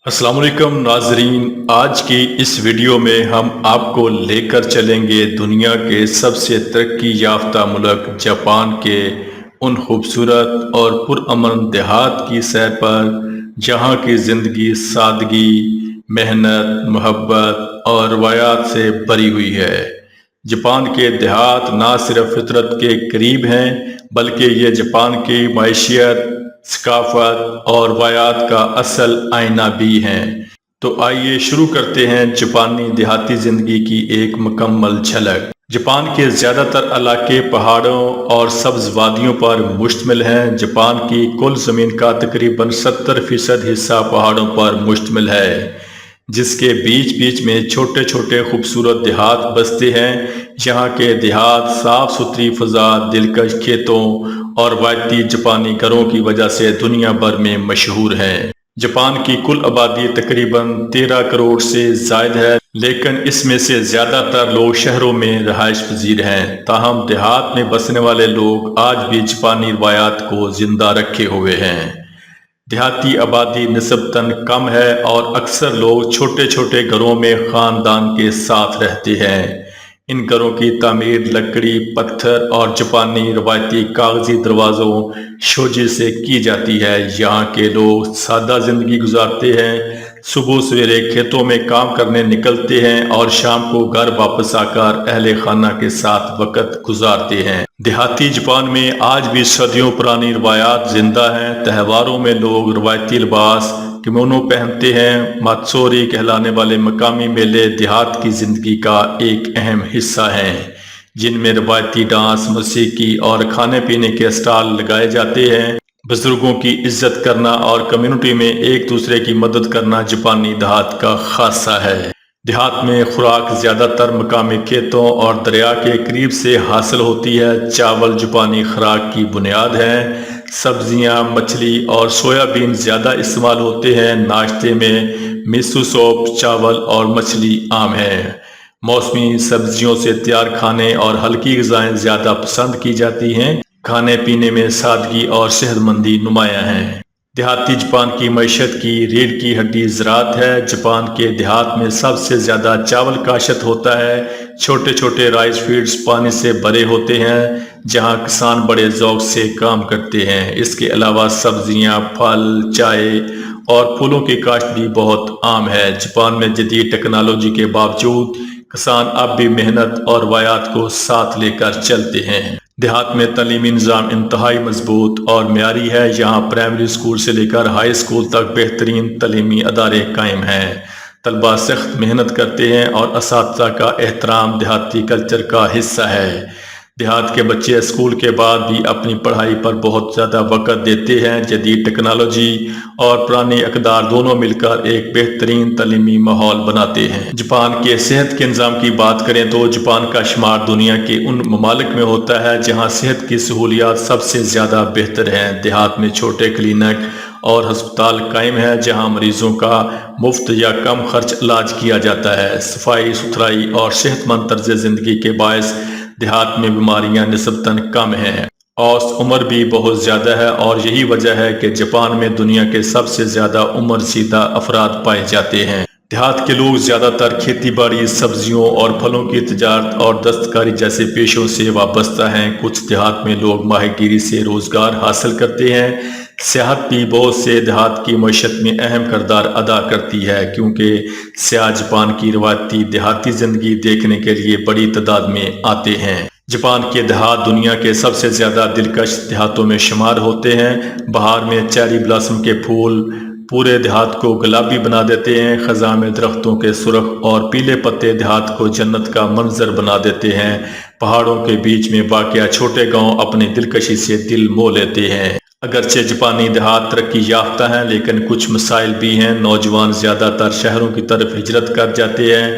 السلام علیکم ناظرین، آج کی اس ویڈیو میں ہم آپ کو لے کر چلیں گے دنیا کے سب سے ترقی یافتہ ملک جاپان کے ان خوبصورت اور پرامن دیہات کی سیر پر جہاں کی زندگی سادگی، محنت، محبت اور روایات سے بھری ہوئی ہے۔ جاپان کے دیہات نہ صرف فطرت کے قریب ہیں بلکہ یہ جاپان کی معیشت، ثقافت اور روایات کا اصل آئینہ بھی ہیں۔ تو آئیے شروع کرتے ہیں جاپانی دیہاتی زندگی کی ایک مکمل جھلک۔ جاپان کے زیادہ تر علاقے پہاڑوں اور سبز وادیوں پر مشتمل ہیں۔ جاپان کی کل زمین کا تقریباً 70% حصہ پہاڑوں پر مشتمل ہے، جس کے بیچ بیچ میں چھوٹے چھوٹے خوبصورت دیہات بستے ہیں۔ یہاں کے دیہات صاف ستھری فضا، دلکش کھیتوں اور روایتی جاپانی گھروں کی وجہ سے دنیا بھر میں مشہور ہیں۔ جاپان کی کل آبادی تقریباً 13 کروڑ سے زائد ہے، لیکن اس میں سے زیادہ تر لوگ شہروں میں رہائش پذیر ہیں۔ تاہم دیہات میں بسنے والے لوگ آج بھی جاپانی روایات کو زندہ رکھے ہوئے ہیں۔ دیہاتی آبادی نسبتاً کم ہے اور اکثر لوگ چھوٹے چھوٹے گھروں میں خاندان کے ساتھ رہتے ہیں۔ ان گھروں کی تعمیر لکڑی، پتھر اور جاپانی روایتی کاغذی دروازوں شوجے سے کی جاتی ہے۔ یہاں کے لوگ سادہ زندگی گزارتے ہیں، صبح سویرے کھیتوں میں کام کرنے نکلتے ہیں اور شام کو گھر واپس آ کر اہل خانہ کے ساتھ وقت گزارتے ہیں۔ دیہاتی جاپان میں آج بھی صدیوں پرانی روایات زندہ ہیں۔ تہواروں میں لوگ روایتی لباس کیمونو پہنتے ہیں۔ ماتسوری کہلانے والے مقامی میلے دیہات کی زندگی کا ایک اہم حصہ ہیں، جن میں روایتی ڈانس، موسیقی اور کھانے پینے کے اسٹال لگائے جاتے ہیں۔ بزرگوں کی عزت کرنا اور کمیونٹی میں ایک دوسرے کی مدد کرنا جاپانی دیہات کا خاصہ ہے۔ دیہات میں خوراک زیادہ تر مقامی کھیتوں اور دریا کے قریب سے حاصل ہوتی ہے۔ چاول جاپانی خوراک کی بنیاد ہے۔ سبزیاں، مچھلی اور سویا بین زیادہ استعمال ہوتے ہیں۔ ناشتے میں میسو سوپ، چاول اور مچھلی عام ہے۔ موسمی سبزیوں سے تیار کھانے اور ہلکی غذائیں زیادہ پسند کی جاتی ہیں۔ کھانے پینے میں سادگی اور صحت مندی نمایاں ہے۔ دیہاتی جاپان کی معیشت کی ریڑھ کی ہڈی زراعت ہے۔ جاپان کے دیہات میں سب سے زیادہ چاول کاشت ہوتا ہے۔ چھوٹے چھوٹے رائس فیلڈز پانی سے بھرے ہوتے ہیں، جہاں کسان بڑے ذوق سے کام کرتے ہیں۔ اس کے علاوہ سبزیاں، پھل، چائے اور پھولوں کی کاشت بھی بہت عام ہے۔ جاپان میں جدید ٹیکنالوجی کے باوجود کسان اب بھی محنت اور روایات کو ساتھ لے کر چلتے ہیں۔ دیہات میں تعلیمی نظام انتہائی مضبوط اور معیاری ہے۔ یہاں پرائمری اسکول سے لے کر ہائی اسکول تک بہترین تعلیمی ادارے قائم ہیں۔ طلباء سخت محنت کرتے ہیں اور اساتذہ کا احترام دیہاتی کلچر کا حصہ ہے۔ دیہات کے بچے اسکول کے بعد بھی اپنی پڑھائی پر بہت زیادہ وقت دیتے ہیں۔ جدید ٹیکنالوجی اور پرانی اقدار دونوں مل کر ایک بہترین تعلیمی ماحول بناتے ہیں۔ جاپان کے صحت کے نظام کی بات کریں تو جاپان کا شمار دنیا کے ان ممالک میں ہوتا ہے جہاں صحت کی سہولیات سب سے زیادہ بہتر ہیں۔ دیہات میں چھوٹے کلینک اور ہسپتال قائم ہیں جہاں مریضوں کا مفت یا کم خرچ علاج کیا جاتا ہے۔ صفائی ستھرائی اور صحت مند طرز زندگی کے باعث دیہات میں بیماریاں نسبتاً کم ہیں۔ اوسط عمر بھی بہت زیادہ ہے اور یہی وجہ ہے کہ جاپان میں دنیا کے سب سے زیادہ عمر رسیدہ افراد پائے جاتے ہیں۔ دیہات کے لوگ زیادہ تر کھیتی باڑی، سبزیوں اور پھلوں کی تجارت اور دستکاری جیسے پیشوں سے وابستہ ہیں۔ کچھ دیہات میں لوگ ماہی گیری سے روزگار حاصل کرتے ہیں۔ سیاحت بھی بہت سے دیہات کی معیشت میں اہم کردار ادا کرتی ہے، کیونکہ سیاح جاپان کی روایتی دیہاتی زندگی دیکھنے کے لیے بڑی تعداد میں آتے ہیں۔ جاپان کے دیہات دنیا کے سب سے زیادہ دلکش دیہاتوں میں شمار ہوتے ہیں۔ بہار میں چیری بلاسم کے پھول پورے دیہات کو گلابی بنا دیتے ہیں۔ خزاں میں درختوں کے سرخ اور پیلے پتے دیہات کو جنت کا منظر بنا دیتے ہیں۔ پہاڑوں کے بیچ میں واقع چھوٹے گاؤں اپنی دلکشی سے دل مو لیتے ہیں۔ اگرچہ جاپانی دیہات ترقی یافتہ ہیں، لیکن کچھ مسائل بھی ہیں۔ نوجوان زیادہ تر شہروں کی طرف ہجرت کر جاتے ہیں،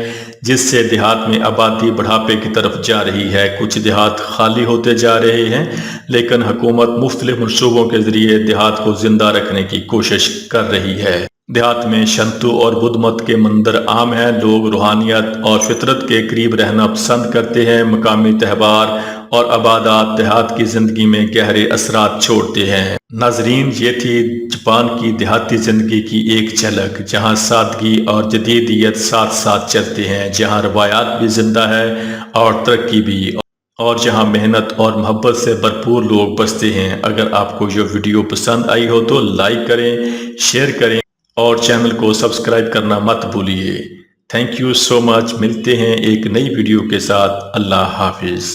جس سے دیہات میں آبادی بڑھاپے کی طرف جا رہی ہے۔ کچھ دیہات خالی ہوتے جا رہے ہیں، لیکن حکومت مختلف منصوبوں کے ذریعے دیہات کو زندہ رکھنے کی کوشش کر رہی ہے۔ دیہات میں شنتو اور بدھ مت کے مندر عام ہیں۔ لوگ روحانیت اور فطرت کے قریب رہنا پسند کرتے ہیں۔ مقامی تہوار اور عبادات دیہات کی زندگی میں گہرے اثرات چھوڑتے ہیں۔ ناظرین، یہ تھی جاپان کی دیہاتی زندگی کی ایک جھلک، جہاں سادگی اور جدیدیت ساتھ ساتھ چلتے ہیں، جہاں روایات بھی زندہ ہے اور ترقی بھی، اور جہاں محنت اور محبت سے بھرپور لوگ بستے ہیں۔ اگر آپ کو یہ ویڈیو پسند آئی ہو تو لائک کریں، شیئر کریں اور چینل کو سبسکرائب کرنا مت بھولیے۔ تھینک یو سو مچ۔ ملتے ہیں ایک نئی ویڈیو کے ساتھ۔ اللہ حافظ۔